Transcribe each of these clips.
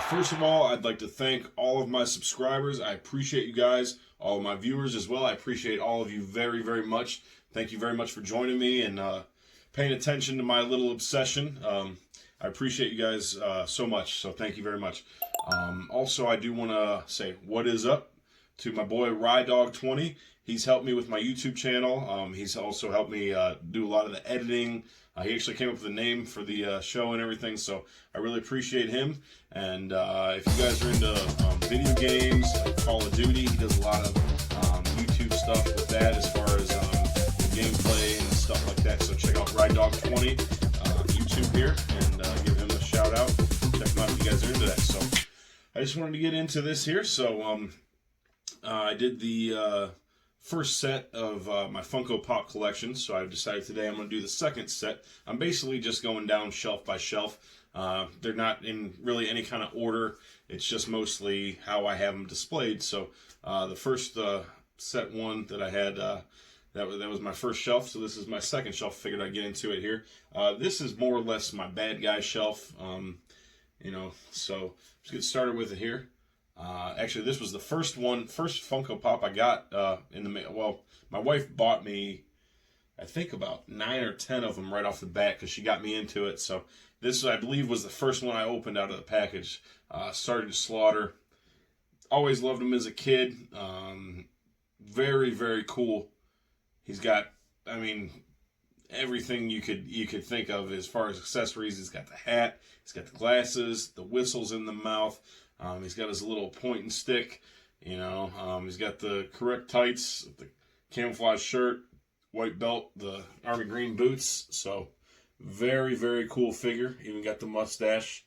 First of all, I'd like to thank all of my subscribers. I appreciate you guys, all of my viewers as well. I appreciate all of you very, very much. Thank you very much for joining me and paying attention to my little obsession. I appreciate you guys so much, so thank you very much. Also, I do want to say what is up to my boy RyDog20. He's helped me with my YouTube channel. He's also helped me do a lot of the editing. He actually came up with a name for the show and everything, so I really appreciate him. And if you guys are into video games, like Call of Duty, he does a lot of YouTube stuff with that as far as gameplay and stuff like that. So check out RyDog20 YouTube here and give him a shout out. Check him out if you guys are into that. So I just wanted to get into this here. So I did the first set of my Funko Pop collection, so I've decided today I'm going to do the second set. I'm basically just going down shelf by shelf. They're not in really any kind of order. It's just mostly how I have them displayed. So the first set one that I had, that was my first shelf, so this is my second shelf. Figured I'd get into it here. This is more or less my bad guy shelf, so let's get started with it here. Actually, this was the first Funko Pop I got in the mail. Well, my wife bought me, I think, about 9 or 10 of them right off the bat because she got me into it. So this, I believe, was the first one I opened out of the package. Sergeant Slaughter. Always loved him as a kid. Very, very cool. He's got, I mean, everything you could think of as far as accessories. He's got the hat. He's got the glasses. The whistles in the mouth. He's got his little pointing stick, he's got the correct tights, the camouflage shirt, white belt, the army green boots. So very, very cool figure. Even got the mustache.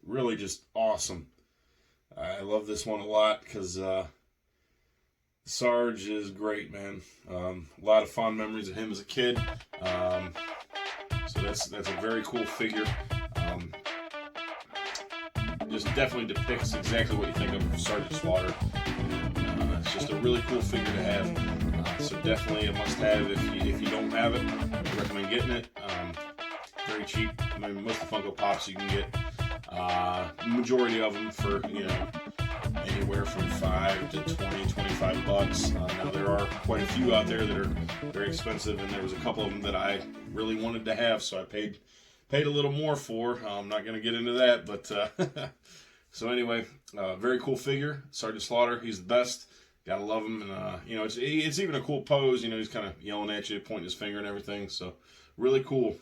Really just awesome. I love this one a lot because Sarge is great, man. A lot of fond memories of him as a kid. So that's a very cool figure. Just definitely depicts exactly what you think of Sergeant Slaughter. It's just a really cool figure to have. So definitely a must-have if you don't have it. I recommend getting it. Very cheap. I mean, most of the Funko Pops you can get. The majority of them for anywhere from $5 to $20, $25. Now there are quite a few out there that are very expensive, and there was a couple of them that I really wanted to have, so I paid a little more for. I'm not going to get into that, but so anyway, very cool figure. Sergeant Slaughter, he's the best. Gotta love him, and it's even a cool pose. He's kind of yelling at you, pointing his finger and everything. So really cool.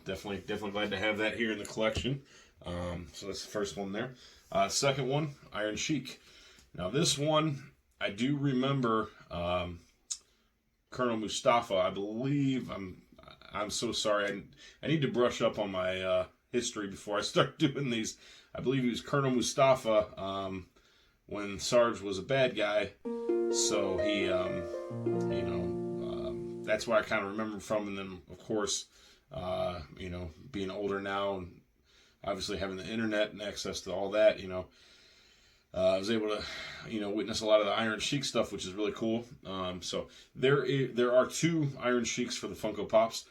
Definitely glad to have that here in the collection. So that's the first one there. Second one, Iron Sheik. Now this one, I do remember Colonel Mustafa. I believe I'm so sorry. I need to brush up on my history before I start doing these. I believe he was Colonel Mustafa when Sarge was a bad guy. So he, that's where I kind of remember from. And then, of course, being older now and obviously having the internet and access to all that, I was able to, witness a lot of the Iron Sheik stuff, which is really cool. So there are 2 Iron Sheiks for the Funko Pops.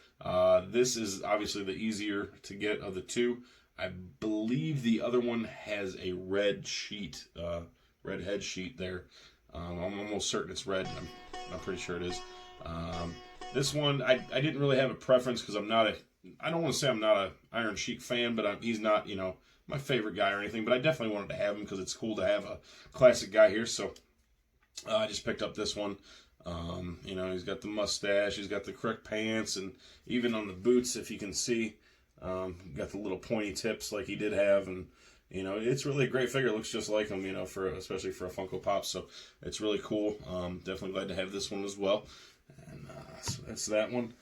This is obviously the easier to get of the 2. I believe the other one has a red sheet, red head sheet there. I'm almost certain it's red. I'm pretty sure it is. This one, I didn't really have a preference because I don't want to say I'm not an Iron Sheik fan, but he's not, my favorite guy or anything. But I definitely wanted to have him because it's cool to have a classic guy here. So I just picked up this one. He's got the mustache, he's got the correct pants, and even on the boots, if you can see, got the little pointy tips like he did have, and it's really a great figure. It looks just like him, especially for a Funko Pop. So it's really cool. Definitely glad to have this one as well. And so that's that one.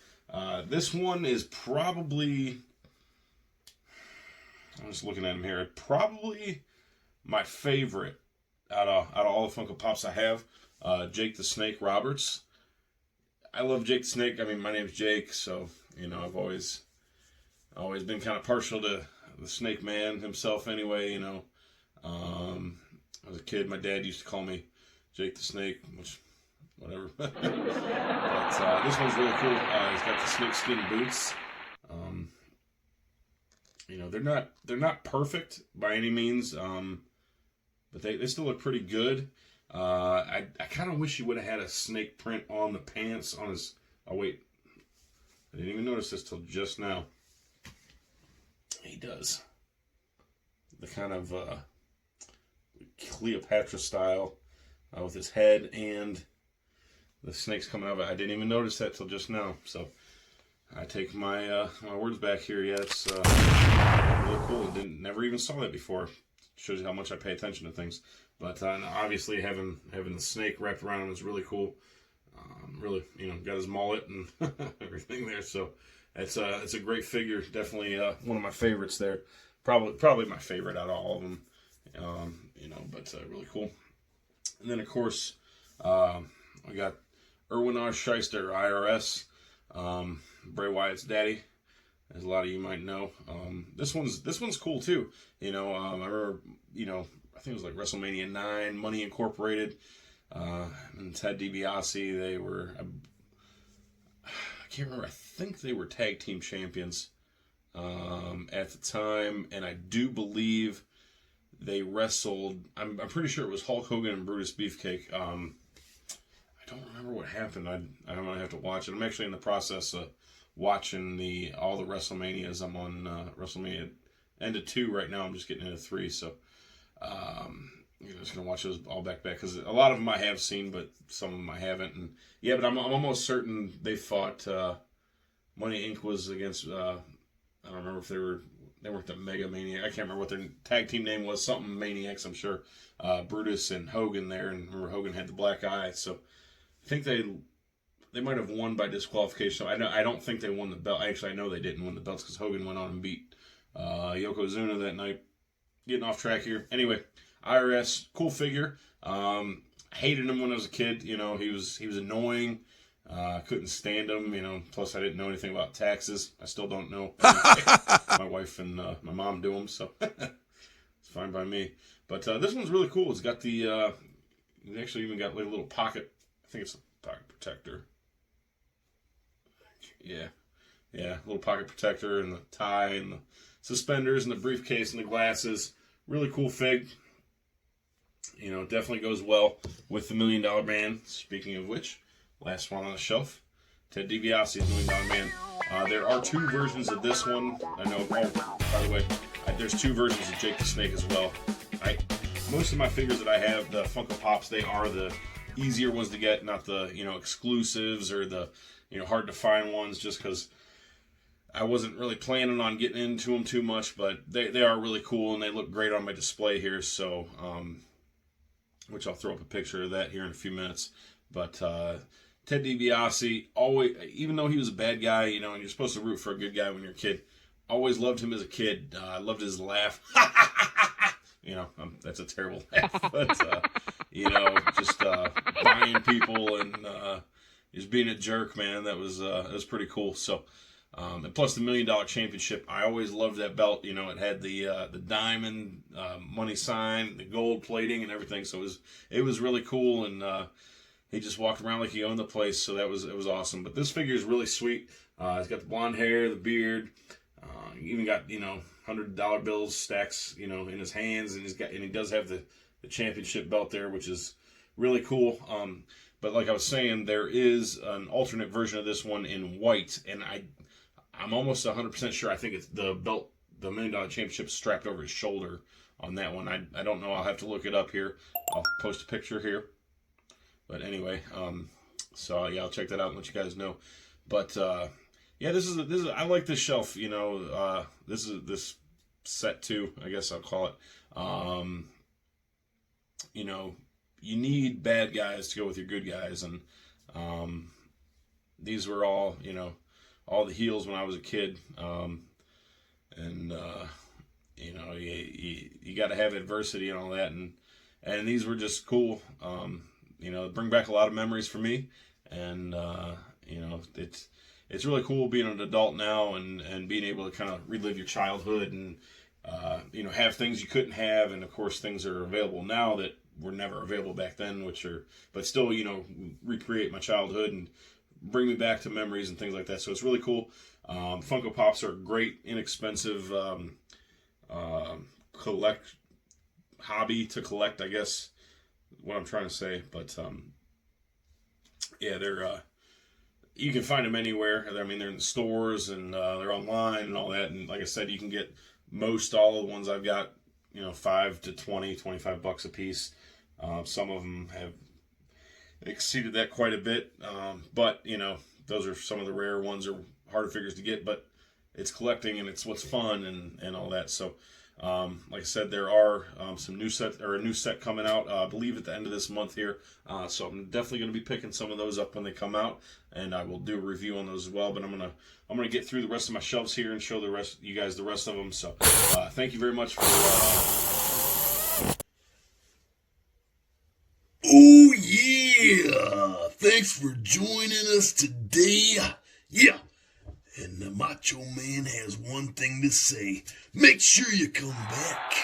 This one is probably, I'm just looking at him here, probably my favorite out of all the Funko Pops I have. Jake the Snake Roberts. I love Jake the Snake. I mean, my name's Jake, so I've always been kind of partial to the Snake Man himself. Anyway, as a kid, my dad used to call me Jake the Snake, which whatever. But this one's really cool. He's got the snake skin boots. they're not perfect by any means, but they still look pretty good. I kind of wish he would have had a snake print on the pants on his. Oh wait, I didn't even notice this till just now. He does the kind of Cleopatra style with his head and the snakes coming out of it. I didn't even notice that till just now. So I take my my words back here. Yeah, it's really cool. Never even saw that before. Shows you how much I pay attention to things. But obviously having the snake wrapped around him is really cool. Really, got his mullet and everything there. So it's a great figure. Definitely one of my favorites there. Probably my favorite out of all of them. But really cool. And then of course I got Erwin R. Shyster, IRS, Bray Wyatt's daddy, as a lot of you might know. This one's cool too. I remember, I think it was like WrestleMania 9, Money Incorporated, and Ted DiBiase. They were, I can't remember. I think they were tag team champions at the time, and I do believe they wrestled. I'm pretty sure it was Hulk Hogan and Brutus Beefcake. I don't remember what happened. I don't really have to watch it. I'm actually in the process of watching all the WrestleManias. I'm on WrestleMania end of 2 right now. I'm just getting into 3, so just gonna watch those all back because a lot of them I have seen, but some of them I haven't. And yeah, but I'm almost certain they fought. Money Inc. was against. I don't remember if they weren't the Mega Maniac. I can't remember what their tag team name was. Something Maniacs, I'm sure. Brutus and Hogan there, and remember Hogan had the black eye, so. I think they might have won by disqualification. I don't think they won the belt. Actually, I know they didn't win the belts because Hogan went on and beat Yokozuna that night. Getting off track here. Anyway, IRS, cool figure. Hated him when I was a kid. He was annoying. Couldn't stand him. Plus I didn't know anything about taxes. I still don't know. My wife and my mom do them, so it's fine by me. But this one's really cool. It's got it actually even got like a little pocket. I think it's a pocket protector. Yeah, little pocket protector and the tie and the suspenders and the briefcase and the glasses. Really cool fig. Definitely goes well with the $1 Million Man. Speaking of which, last one on the shelf, Ted DiBiase's $1 Million Man. There are 2 versions of this one. I know. Oh, by the way, there's 2 versions of Jake the Snake as well. Most of my figures that I have, the Funko Pops, they are the easier ones to get, not the exclusives or the hard to find ones, just because I wasn't really planning on getting into them too much, but they are really cool and they look great on my display here, so which I'll throw up a picture of that here in a few minutes. But Ted DiBiase, always, even though he was a bad guy, and you're supposed to root for a good guy when you're a kid, always loved him as a kid. I loved his laugh. That's a terrible laugh, but just buying people and just being a jerk, man. That was pretty cool. So, and plus the $1 Million Championship, I always loved that belt. It had the diamond money sign, the gold plating, and everything. So it was really cool, and he just walked around like he owned the place. So it was awesome. But this figure is really sweet. He's got the blonde hair, the beard. Even got $100 bills stacks in his hands, and he does have the championship belt there, which is really cool. But like I was saying, there is an alternate version of this one in white, and I'm almost 100% sure. I think it's the belt, the $1 Million Championship, strapped over his shoulder on that one. I don't know. I'll have to look it up here. I'll post a picture here. But anyway, so yeah, I'll check that out and let you guys know. But yeah, this is I like this shelf. This is this set 2, I guess I'll call it. You need bad guys to go with your good guys, and these were all the heels when I was a kid, and you got to have adversity and all that, and these were just cool. Bring back a lot of memories for me, and it's really cool being an adult now and being able to kind of relive your childhood and have things you couldn't have, and of course things are available now that were never available back then, but still recreate my childhood and bring me back to memories and things like that. So it's really cool. Funko Pops are a great, inexpensive hobby to collect, I guess, what I'm trying to say. But yeah, they're you can find them anywhere. I mean, they're in the stores and they're online and all that. And like I said, you can get most all of the ones I've got, $5 to $25 a piece. Some of them have exceeded that quite a bit. But, those are some of the rare ones, or harder figures to get, but it's collecting and it's what's fun and all that. So, like I said, there are some new a new set coming out, I believe at the end of this month here. So I'm definitely going to be picking some of those up when they come out, and I will do a review on those as well. But I'm gonna get through the rest of my shelves here and show you guys the rest of them. So thank you very much for. Oh yeah! Thanks for joining us today. Yeah. And the Macho Man has one thing to say. Make sure you come back.